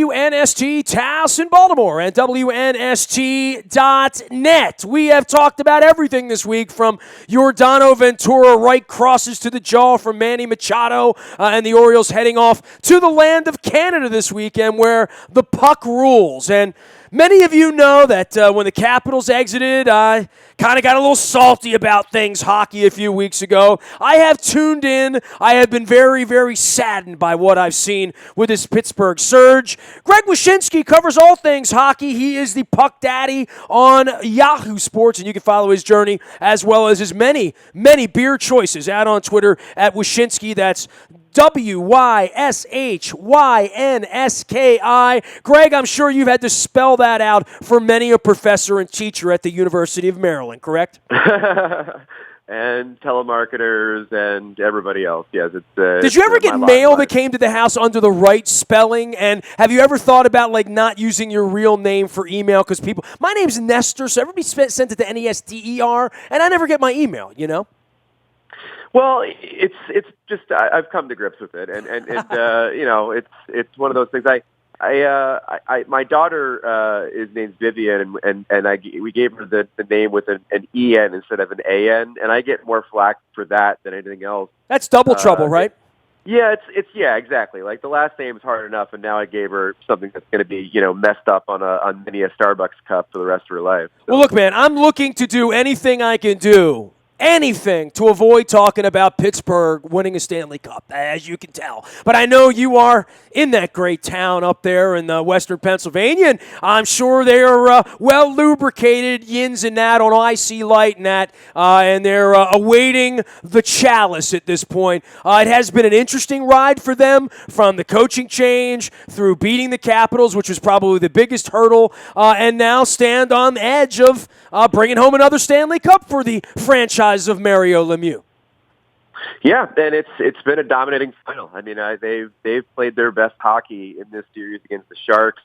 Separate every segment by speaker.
Speaker 1: WNST Towson, Baltimore, and WNST.net. We have talked about everything this week, from Yordano Ventura right crosses to the jaw from Manny Machado and the Orioles heading off to the land of Canada this weekend where the puck rules. And many of you know that when the Capitals exited, I kind of got a little salty about things hockey a few weeks ago. I have tuned in. I have been very, very saddened by what I've seen with this Pittsburgh Surge. Greg Wyshynski covers all things hockey. He is the puck daddy on Yahoo Sports, and you can follow his journey as well as his many, many beer choices out on Twitter at Wyshynski. That's Wyshynski. Greg, I'm sure you've had to spell that out for many a professor and teacher at the University of Maryland, correct?
Speaker 2: And telemarketers and everybody else. Yes, it's.
Speaker 1: Did you ever get mail that came to the house under the right spelling? And have you ever thought about not using your real name for email? Because my name's Nestor, so everybody sent it to Nester, and I never get my email.
Speaker 2: Well, it's just I've come to grips with it, and it's one of those things. My daughter is named Vivian, and we gave her the name with an EN instead of an AN, and I get more flack for that than anything else.
Speaker 1: That's double trouble, right?
Speaker 2: Yeah, it's exactly. Like, the last name is hard enough, and now I gave her something that's going to be messed up on many a Starbucks cup for the rest of her life. So.
Speaker 1: Well, look, man, I'm looking to do anything I can do. Anything to avoid talking about Pittsburgh winning a Stanley Cup, as you can tell. But I know you are in that great town up there in western Pennsylvania, and I'm sure they are well-lubricated yins and that on IC Light and that, and they're awaiting the chalice at this point. It has been an interesting ride for them, from the coaching change through beating the Capitals, which was probably the biggest hurdle, and now stand on the edge of bringing home another Stanley Cup for the franchise of Mario Lemieux.
Speaker 2: Yeah, and it's been a dominating final. I mean, they've played their best hockey in this series against the Sharks.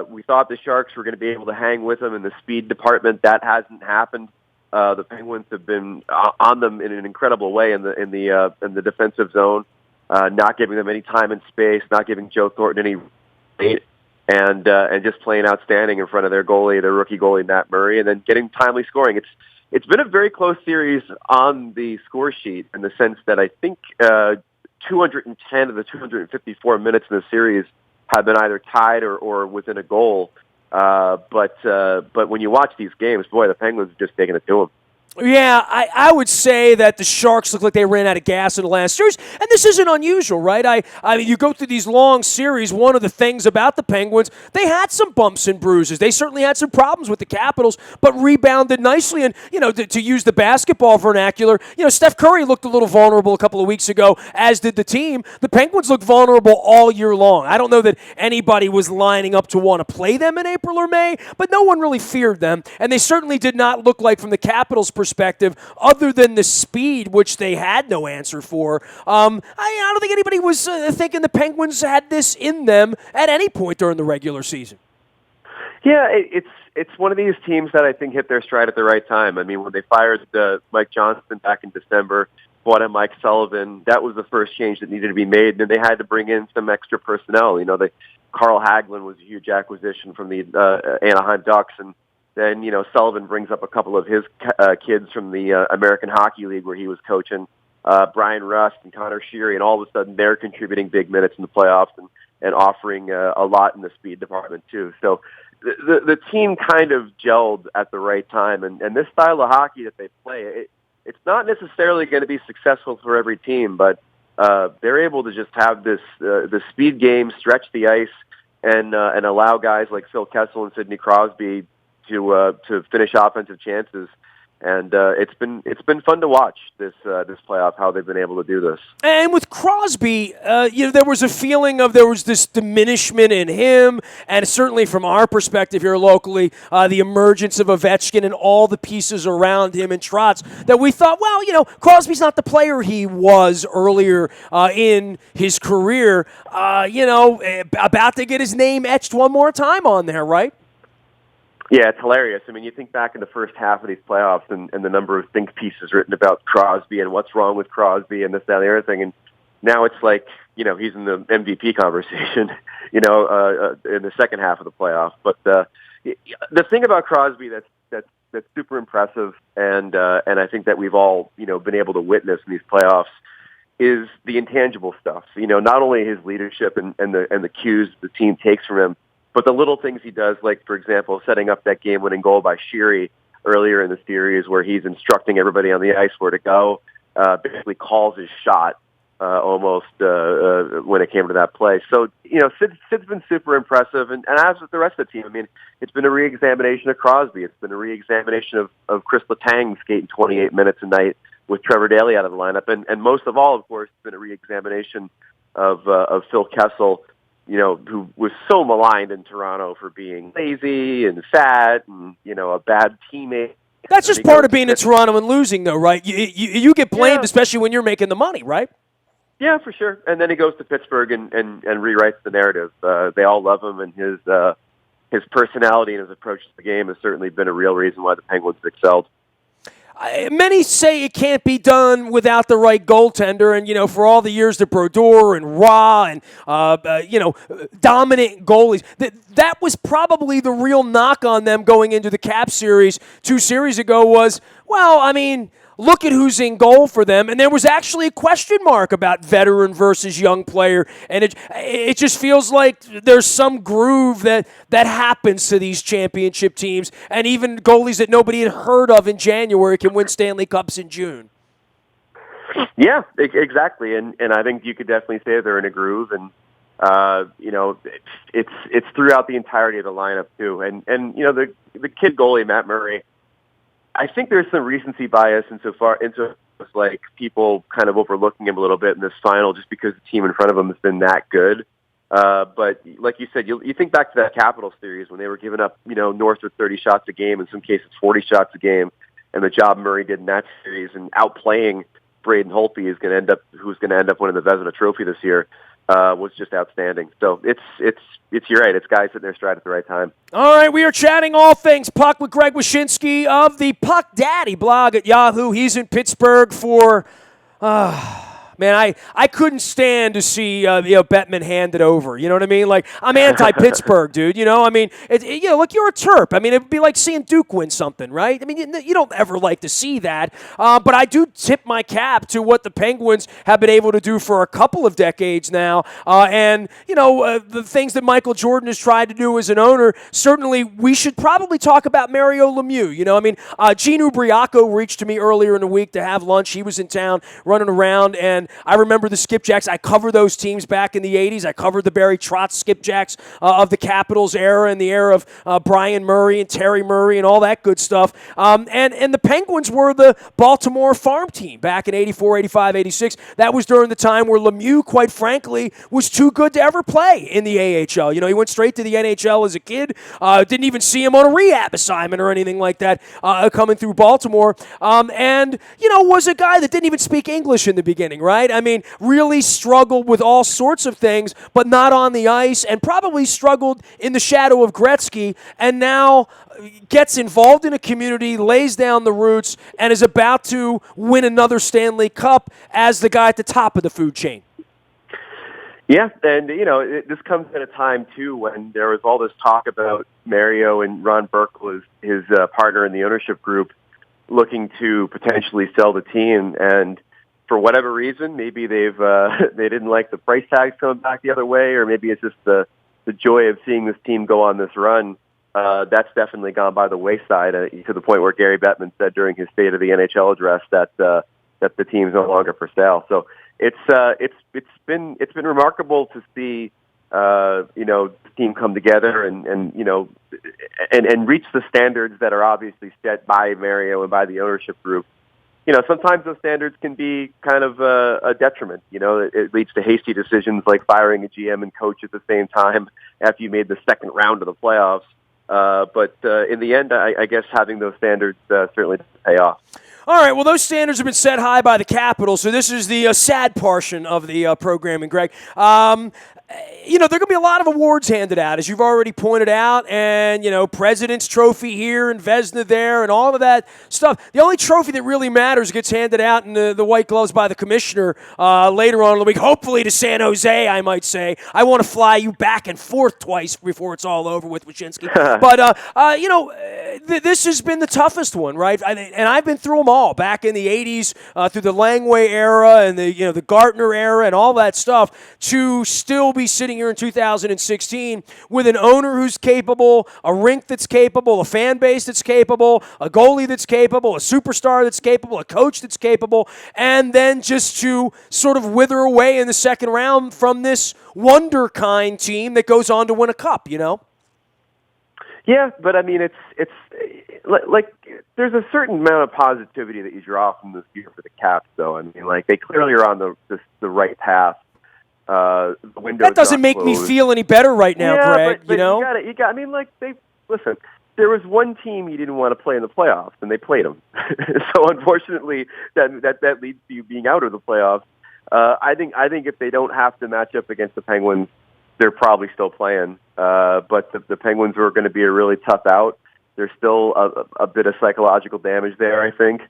Speaker 2: We thought the Sharks were going to be able to hang with them in the speed department. That hasn't happened. The Penguins have been on them in an incredible way in the defensive zone, not giving them any time and space, not giving Joe Thornton any rate, and just playing outstanding in front of their rookie goalie Matt Murray, and then getting timely scoring. It's been a very close series on the score sheet, in the sense that I think 210 of the 254 minutes in the series have been either tied or within a goal. But when you watch these games, boy, the Penguins have just taken it to them.
Speaker 1: Yeah, I would say that the Sharks look like they ran out of gas in the last series, and this isn't unusual, right? I mean, you go through these long series, one of the things about the Penguins, they had some bumps and bruises. They certainly had some problems with the Capitals, but rebounded nicely. And, to use the basketball vernacular, Steph Curry looked a little vulnerable a couple of weeks ago, as did the team. The Penguins looked vulnerable all year long. I don't know that anybody was lining up to want to play them in April or May, but no one really feared them, and they certainly did not look like, from the Capitals' perspective, other than the speed, which they had no answer for. I don't think anybody was thinking the Penguins had this in them at any point during the regular season.
Speaker 2: Yeah, it's one of these teams that I think hit their stride at the right time. I mean, when they fired Mike Johnston back in December, brought in Mike Sullivan, that was the first change that needed to be made, and then they had to bring in some extra personnel. Carl Hagelin was a huge acquisition from the Anaheim Ducks, and then, Sullivan brings up a couple of his kids from the American Hockey League where he was coaching, Brian Rust and Connor Sheary, and all of a sudden they're contributing big minutes in the playoffs and offering a lot in the speed department too. So the team kind of gelled at the right time, and this style of hockey that they play, it's not necessarily going to be successful for every team, but they're able to just have the speed game, stretch the ice, and allow guys like Phil Kessel and Sidney Crosby to finish offensive chances, and it's been fun to watch this playoff, how they've been able to do this.
Speaker 1: And with Crosby, there was a feeling there was this diminishment in him, and certainly from our perspective here locally, the emergence of Ovechkin and all the pieces around him and Trotz, that we thought, Crosby's not the player he was earlier in his career. About to get his name etched one more time on there, right?
Speaker 2: Yeah, it's hilarious. I mean, you think back in the first half of these playoffs and the number of think pieces written about Crosby and what's wrong with Crosby and this, that, and the other thing. And now it's like, he's in the MVP conversation, in the second half of the playoff. But the thing about Crosby that's super impressive, and I think that we've all been able to witness in these playoffs is the intangible stuff. Not only his leadership and the cues the team takes from him, but the little things he does, like for example, setting up that game-winning goal by Sheary earlier in the series, where he's instructing everybody on the ice where to go. Basically calls his shot almost when it came to that play. So, Sid's been super impressive, and as with the rest of the team, I mean, it's been a re-examination of Crosby. It's been a re-examination of Chris Letang skating 28 minutes a night with Trevor Daley out of the lineup, and most of all, of course, it's been a re-examination of Phil Kessel, who was so maligned in Toronto for being lazy and fat and, a bad teammate.
Speaker 1: That's just part of being in Toronto and losing, though, right? You get blamed, especially when you're making the money, right?
Speaker 2: Yeah, for sure. And then he goes to Pittsburgh and rewrites the narrative. They all love him, and his personality and his approach to the game has certainly been a real reason why the Penguins have excelled.
Speaker 1: Many say it can't be done without the right goaltender, and for all the years that Brodeur and Ra and dominant goalies, that was probably the real knock on them going into the Cap series 2 series ago was, look at who's in goal for them. And there was actually a question mark about veteran versus young player. And it just feels like there's some groove that happens to these championship teams. And even goalies that nobody had heard of in January can win Stanley Cups in June.
Speaker 2: Yeah, exactly. And I think you could definitely say they're in a groove. And, it's throughout the entirety of the lineup, too. And the kid goalie, Matt Murray, I think there's some recency bias into like people kind of overlooking him a little bit in this final just because the team in front of him has been that good. But like you said, you think back to that Capitals series when they were giving up, north of 30 shots a game, in some cases 40 shots a game, and the job Murray did in that series and outplaying Braden Holtby who's going to end up winning the Vezina Trophy this year, was just outstanding. So you're right. It's guys sitting there stride at the right time.
Speaker 1: All right, we are chatting all things puck with Greg Wyshynski of the Puck Daddy blog at Yahoo. He's in Pittsburgh for... Man, I couldn't stand to see Bettman hand it over. You know what I mean? Like, I'm anti-Pittsburgh, dude. Look, you're a Terp. I mean, it'd be like seeing Duke win something, right? I mean, you don't ever like to see that. But I do tip my cap to what the Penguins have been able to do for a couple of decades now. The things that Michael Jordan has tried to do as an owner, certainly we should probably talk about Mario Lemieux. Gene Ubriaco reached to me earlier in the week to have lunch. He was in town running around, and I remember the Skipjacks. I covered those teams back in the 80s. I covered the Barry Trotz Skipjacks of the Capitals era and the era of Brian Murray and Terry Murray and all that good stuff. And the Penguins were the Baltimore farm team back in 84, 85, 86. That was during the time where Lemieux, quite frankly, was too good to ever play in the AHL. He went straight to the NHL as a kid. Didn't even see him on a rehab assignment or anything like that coming through Baltimore. Was a guy that didn't even speak English in the beginning, right? I mean, really struggled with all sorts of things, but not on the ice, and probably struggled in the shadow of Gretzky, and now gets involved in a community, lays down the roots, and is about to win another Stanley Cup as the guy at the top of the food chain.
Speaker 2: Yeah, and, this comes at a time, too, when there was all this talk about Mario and Ron Burkle, his partner in the ownership group, looking to potentially sell the team, and for whatever reason, maybe they didn't like the price tags coming back the other way, or maybe it's just the joy of seeing this team go on this run. That's definitely gone by the wayside to the point where Gary Bettman said during his State of the NHL address that the team's no longer for sale. So it's been remarkable to see the team come together and reach the standards that are obviously set by Mario and by the ownership group. Sometimes those standards can be kind of a detriment. It leads to hasty decisions like firing a GM and coach at the same time after you made the second round of the playoffs. But in the end, I guess having those standards certainly doesn't pay off.
Speaker 1: All right, well, those standards have been set high by the Capitals, so this is the sad portion of the programming, Greg. there are going to be a lot of awards handed out, as you've already pointed out, and, President's Trophy here and Vezina there and all of that stuff. The only trophy that really matters gets handed out in the white gloves by the commissioner later on in the week, hopefully to San Jose, I might say. I want to fly you back and forth twice before it's all over with Wyshynski. But, this has been the toughest one, right? And I've been through them all, back in the 80s, through the Langway era and the Gartner era and all that stuff, to still be sitting here in 2016 with an owner who's capable, a rink that's capable, a fan base that's capable, a goalie that's capable, a superstar that's capable, a coach that's capable, and then just to sort of wither away in the second round from this wonder-kind team that goes on to win a cup,
Speaker 2: Yeah, but I mean, it's like there's a certain amount of positivity that you draw from this year for the Caps, though. I mean, like, they clearly are on the right path. The window
Speaker 1: that doesn't make me feel any better right now, Greg.
Speaker 2: But you got. I mean, like, listen. There was one team you didn't want to play in the playoffs, and they played them. So unfortunately, that leads to you being out of the playoffs. I think if they don't have to match up against the Penguins, they're probably still playing. But the Penguins are going to be a really tough out. There's still a bit of psychological damage there, I think.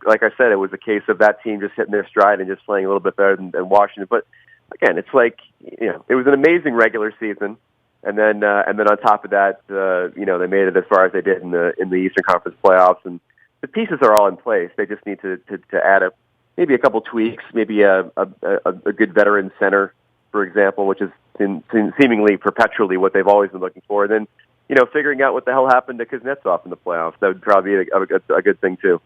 Speaker 2: Like I said, it was a case of that team just hitting their stride and just playing a little bit better than Washington. But again, it's like, it was an amazing regular season, and then on top of that, they made it as far as they did in the Eastern Conference playoffs, and the pieces are all in place. They just need to add maybe a couple tweaks, maybe a good veteran center, for example, which is seemingly perpetually what they've always been looking for. And then, figuring out what the hell happened to Kuznetsov in the playoffs, that would probably be a good thing too.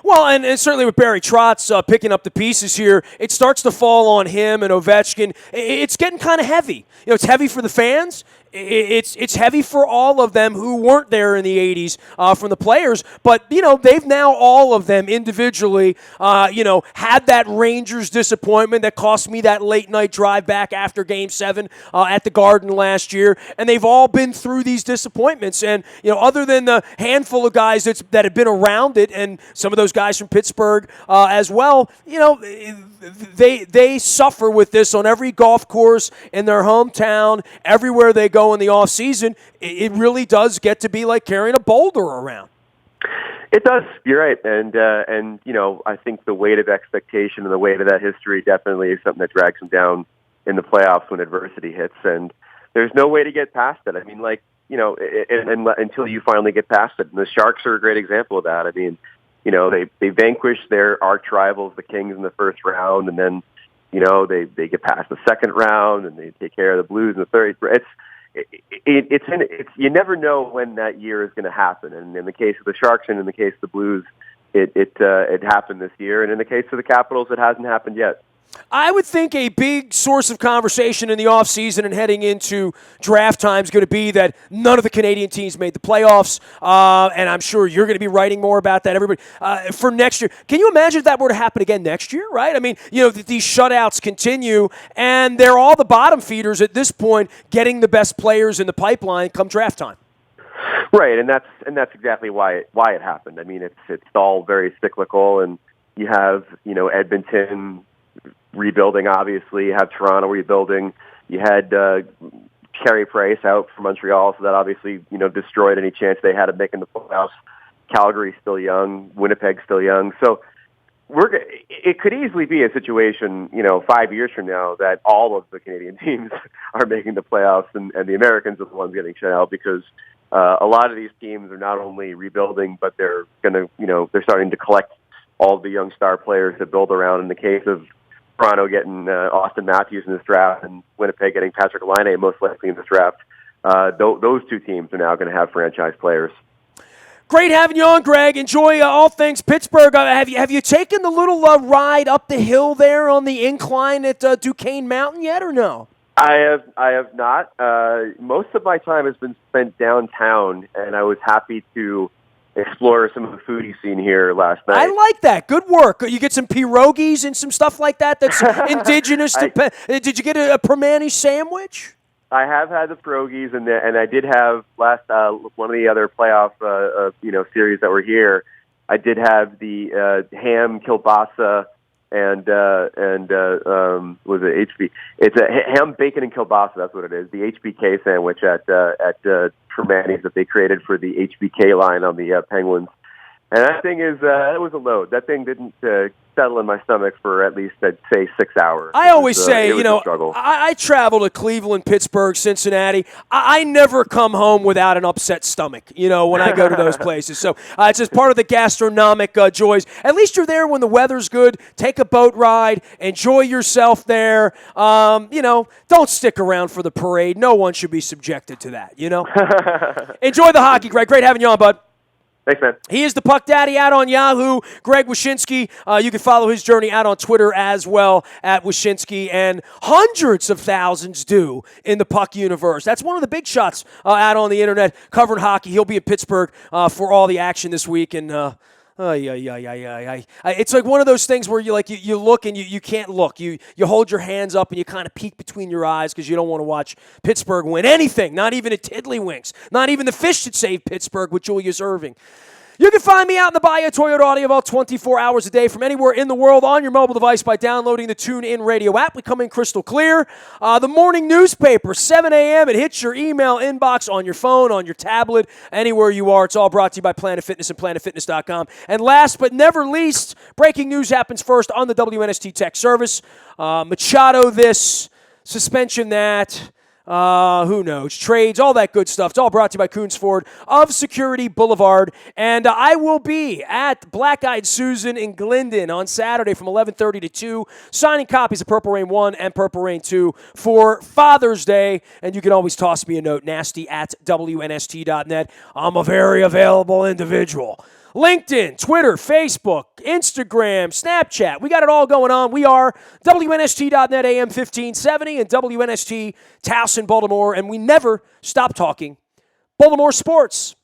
Speaker 1: Well, and certainly with Barry Trotz picking up the pieces here, it starts to fall on him and Ovechkin. It's getting kind of heavy. It's heavy for the fans. It's heavy for all of them who weren't there in the 80s from the players. But, they've now all of them individually, had that Rangers disappointment that cost me that late-night drive back after Game 7 at the Garden last year. And they've all been through these disappointments. And, other than the handful of guys that have been around it, and some of those guys from Pittsburgh as well, they suffer with this on every golf course in their hometown, everywhere they go in the off season. It really does get to be like carrying a boulder around.
Speaker 2: It does. You're right, and I think the weight of expectation and the weight of that history definitely is something that drags them down in the playoffs when adversity hits, and there's no way to get past it. I mean, until you finally get past it. And the Sharks are a great example of that. I mean, they vanquished their arch rivals, the Kings, in the first round, and then, they get past the second round, and they take care of the Blues in the third. It's you never know when that year is going to happen. And in the case of the Sharks and in the case of the Blues, it happened this year. And in the case of the Capitals, it hasn't happened yet.
Speaker 1: I would think a big source of conversation in the offseason and heading into draft time is going to be that none of the Canadian teams made the playoffs, and I'm sure you're going to be writing more about that, everybody, for next year. Can you imagine if that were to happen again next year, right? I mean, these shutouts continue, and they're all the bottom feeders at this point getting the best players in the pipeline come draft time.
Speaker 2: Right, and that's exactly why it happened. I mean, it's all very cyclical, and you have, Edmonton rebuilding, obviously. You have Toronto rebuilding. You had Carey Price out for Montreal, so that obviously, destroyed any chance they had of making the playoffs. Calgary's still young. Winnipeg's still young. So it could easily be a situation, 5 years from now, that all of the Canadian teams are making the playoffs, and the Americans are the ones getting shut out, because a lot of these teams are not only rebuilding, but they're going to, they're starting to collect all the young star players to build around. In the case of Toronto getting Austin Matthews in this draft, and Winnipeg getting Patrick Laine most likely in this draft, those two teams are now going to have franchise players.
Speaker 1: Great having you on, Greg. Enjoy all things Pittsburgh. Have you taken the little ride up the hill there on the incline at Duquesne Mountain yet, or no?
Speaker 2: I have not. Most of my time has been spent downtown, and I was happy to explore some of the foodie scene here last night.
Speaker 1: I like that. Good work. You get some pierogies and some stuff like that that's indigenous to Did you get a Permane sandwich?
Speaker 2: I have had the pierogies, and I did have last one of the other playoff series that were here. I did have the ham kielbasa was it HB? It's a ham, bacon, and kielbasa. That's what it is. The HBK sandwich at Permani's that they created for the HBK line on the Penguins. And that thing is, it was a load. That thing didn't settle in my stomach for at least, I'd say, 6 hours.
Speaker 1: I always say,
Speaker 2: I
Speaker 1: travel to Cleveland, Pittsburgh, Cincinnati. I never come home without an upset stomach, when I go to those places. So it's just part of the gastronomic joys. At least you're there when the weather's good. Take a boat ride. Enjoy yourself there. Don't stick around for the parade. No one should be subjected to that, Enjoy the hockey, Greg. Great having you on, bud.
Speaker 2: Thanks, man.
Speaker 1: He is the Puck Daddy out on Yahoo. Greg Wyshynski. You can follow his journey out on Twitter as well at Wyshynski, and hundreds of thousands do in the Puck universe. That's one of the big shots out on the internet covering hockey. He'll be at Pittsburgh for all the action this week, and it's like one of those things where you look and you can't look. You hold your hands up and you kind of peek between your eyes because you don't want to watch Pittsburgh win anything, not even a Tiddlywinks, not even the fish that saved Pittsburgh with Julius Erving. You can find me out in the Bayou Toyota Audio Vault 24 hours a day from anywhere in the world on your mobile device by downloading the TuneIn Radio app. We come in crystal clear. The morning newspaper, 7 a.m. It hits your email inbox on your phone, on your tablet, anywhere you are. It's all brought to you by Planet Fitness and PlanetFitness.com. And last but never least, breaking news happens first on the WNST Tech Service. Machado this, suspension that. Who knows? Trades, all that good stuff. It's all brought to you by Coons Ford of Security Boulevard. And I will be at Black Eyed Susan in Glendon on Saturday from 11:30 to 2, signing copies of Purple Rain 1 and Purple Rain 2 for Father's Day. And you can always toss me a note, nasty@WNST.net. I'm a very available individual. LinkedIn, Twitter, Facebook, Instagram, Snapchat. We got it all going on. We are WNST.net AM 1570 and WNST Towson, Baltimore, and we never stop talking Baltimore sports.